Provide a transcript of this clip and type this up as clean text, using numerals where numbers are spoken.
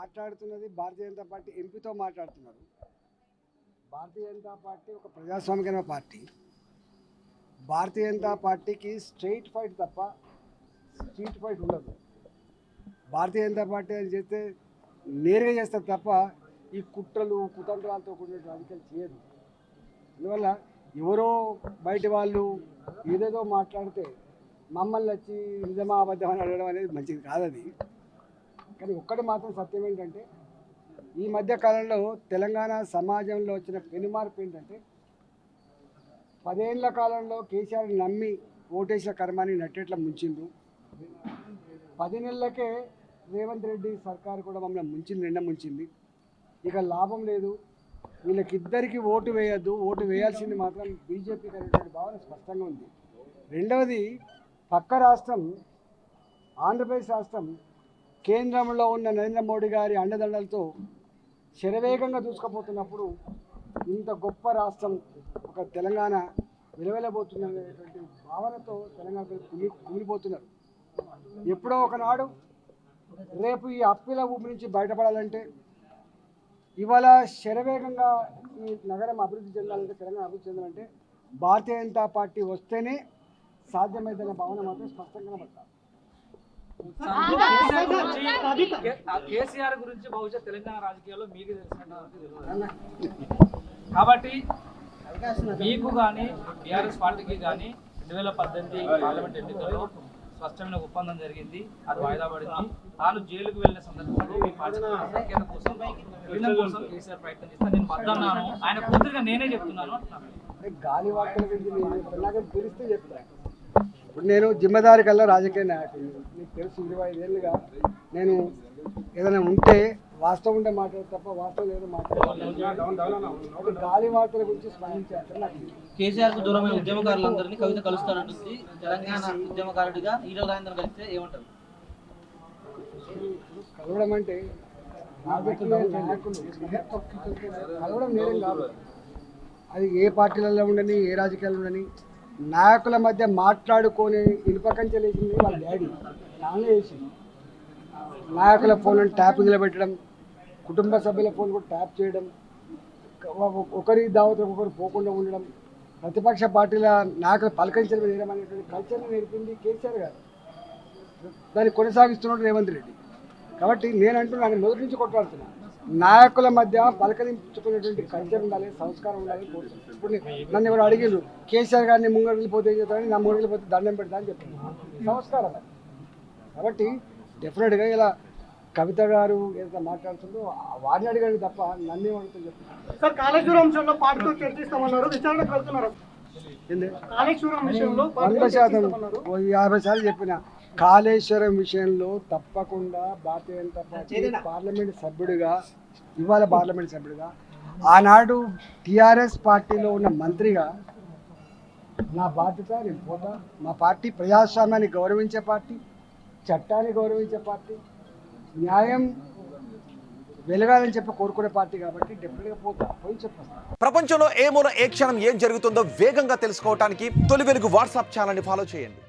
మాట్లాడుతున్నది భారతీయ జనతా పార్టీ ఎంపీతో మాట్లాడుతున్నారు. భారతీయ జనతా పార్టీ ఒక ప్రజాస్వామికమైన పార్టీ. భారతీయ జనతా పార్టీకి స్ట్రైట్ ఫైట్ తప్ప స్ట్రీట్ ఫైట్ ఉండదు. భారతీయ జనతా పార్టీ అని చేస్తే నేరుగా చేస్తారు తప్ప ఈ కుట్రలు కుతంత్రాలతో కూడిన రాజకీయాలు చేయదు. అందువల్ల ఎవరో బయట వాళ్ళు ఏదేదో మాట్లాడితే మమ్మల్ని వచ్చి నిజమా అబద్ధం అని అడగడం అనేది మంచిది కాదు. అది కానీ ఒక్కటి మాత్రం సత్యం ఏంటంటే ఈ మధ్య కాలంలో తెలంగాణ సమాజంలో వచ్చిన పెనుమార్పు ఏంటంటే 10 ఏళ్ల కాలంలో కేసీఆర్ నమ్మి ఓటేసిన కర్మాన్ని నట్టేట్లా ముంచిండు. 10 నెలలకే రేవంత్ రెడ్డి సర్కారు కూడా మమ్మల్ని ముంచింది, నిండా ముంచింది. ఇక లాభం లేదు, వీళ్ళకిద్దరికి ఓటు వేయద్దు, ఓటు వేయాల్సింది మాత్రం బీజేపీకి అనేటువంటి భావన స్పష్టంగా ఉంది. రెండవది, పక్క రాష్ట్రం ఆంధ్రప్రదేశ్ రాష్ట్రం కేంద్రంలో ఉన్న నరేంద్ర మోడీ గారి అండదండలతో శరవేగంగా దూసుకుపోతున్నప్పుడు ఇంత గొప్ప రాష్ట్రం ఒక తెలంగాణ విలువెలబోతున్నటువంటి భావనతో తెలంగాణ కుమిలిపోతున్నారు. ఎప్పుడో ఒకనాడు రేపు ఈ అప్పిల ఊపి నుంచి బయటపడాలంటే, ఇవాళ శరవేగంగా ఈ నగరం అభివృద్ధి చెందాలంటే, తెలంగాణ అభివృద్ధి చెందాలంటే భారతీయ జనతా పార్టీ వస్తేనే సాధ్యమైందన్న భావన మాత్రం స్పష్టంగా కనబడతారు. కేసీఆర్ గురించి బహుశా తెలంగాణ రాజకీయాల్లో మీకు తెలిసిన కాబట్టి మీకు కానీ టీఆర్ఎస్ పార్టీకి కానీ 2018 పార్లమెంట్ ఎన్నికల్లో స్పష్టమైన ఒప్పందం జరిగింది, అది వాయిదా పడింది. తాను జైలుకు వెళ్ళిన సందర్భంలో మీ పార్టీ సంఖ్యత కోసం కేసీఆర్ ప్రయత్నం చేస్తే నేను వద్దన్నాను, ఆయన పూర్తిగా నేనే చెప్తున్నాను అంటున్నాను. గాలి వార్తల గురించి తెలిస్తే చెప్తాను. ఇప్పుడు నేను జిమ్మదారి కల్లా రాజకీయ నాయకుడు, మీకు తెలుసు. 25 ఏళ్ళుగా నేను ఏదైనా ఉంటే వాస్తవం ఉంటే మాట్లాడు తప్ప వాస్తవం లేదో మాట్లాడాలి. గాలి వార్తల గురించి స్పందించారు. నాకు కేసీఆర్ కు దూరమైన ఉద్యమకారులందరినీ కవిత కలుస్తానంటుంది. తెలంగాణ ఉద్యమకారుడిగా ఈటల రాజేందర్ కలిస్తే ఏమంటారు? కలవడం అంటే రాజకీయ నాయకులు కలవడం నేరం కాదు. అది ఏ పార్టీలలో ఉండని, ఏ రాజకీయాలు ఉండని, నాయకుల మధ్య మాట్లాడుకొని ఇనుపకంచెలు వేసింది వాళ్ళ డాడీ, నాన్న వేసింది. నాయకుల ఫోన్లను ట్యాపింగ్లో పెట్టడం, కుటుంబ సభ్యుల ఫోన్ కూడా ట్యాప్ చేయడం, ఒకరి దావతలకు ఒకరు పోకుండా ఉండడం, ప్రతిపక్ష పార్టీల నాయకుల పలకరించడం వేయడం అనేటువంటి కల్చర్ని నేర్పింది కేసీఆర్ గారు. దాన్ని కొనసాగిస్తున్నాడు రేవంత్ రెడ్డి. కాబట్టి నేనంటున్నాను, మొదటి నుంచి కొట్లాడుతున్నాను, నాయకుల మధ్య పలకరించుకునేటువంటి కల్చర్ ఉండాలి, సంస్కారం ఉండాలి. ఇప్పుడు నన్ను ఎవరు అడిగారు, కేసీఆర్ గారిని ముంగడు వెళ్ళిపోతే ఏం చేస్తారని, నా ముంగడు వెళ్ళిపోతే దండం పెడతా అని చెప్తున్నాను. సంస్కారం. కాబట్టి డెఫినెట్గా ఇలా కవిత గారు ఏదైతే మాట్లాడుతుందో వారిని అడిగాడు తప్ప నన్నే అడుగుతుంది చెప్తున్నాను. సార్, కాళేశ్వరం విషయంలో పార్టీతో చర్చిస్తామన్నారు, విచారణకు వెళ్తున్నారు. కాళేశ్వరం విషయంలో 100%, 50 సార్లు చెప్పిన, కాళేశ్వరం విషయంలో తప్పకుండా భారతీయ జనతా పార్టీ పార్లమెంట్ సభ్యుడిగా, ఇవాళ పార్లమెంట్ సభ్యుడిగా, ఆనాడు టీఆర్ఎస్ పార్టీలో ఉన్న మంత్రిగా నా బాధ్యత నేను పోతా. మా పార్టీ ప్రజాస్వామ్యాన్ని గౌరవించే పార్టీ, చట్టాన్ని గౌరవించే పార్టీ, న్యాయం వెలగాలని చెప్పి కోరుకునే పార్టీ కాబట్టి డెఫినెట్గా పోయి చెప్పాను. ప్రపంచంలో ఏ మూల ఏ క్షణం ఏం జరుగుతుందో వేగంగా తెలుసుకోవడానికి తొలి వెలుగు వాట్సాప్ ఛానల్ని ఫాలో చేయండి.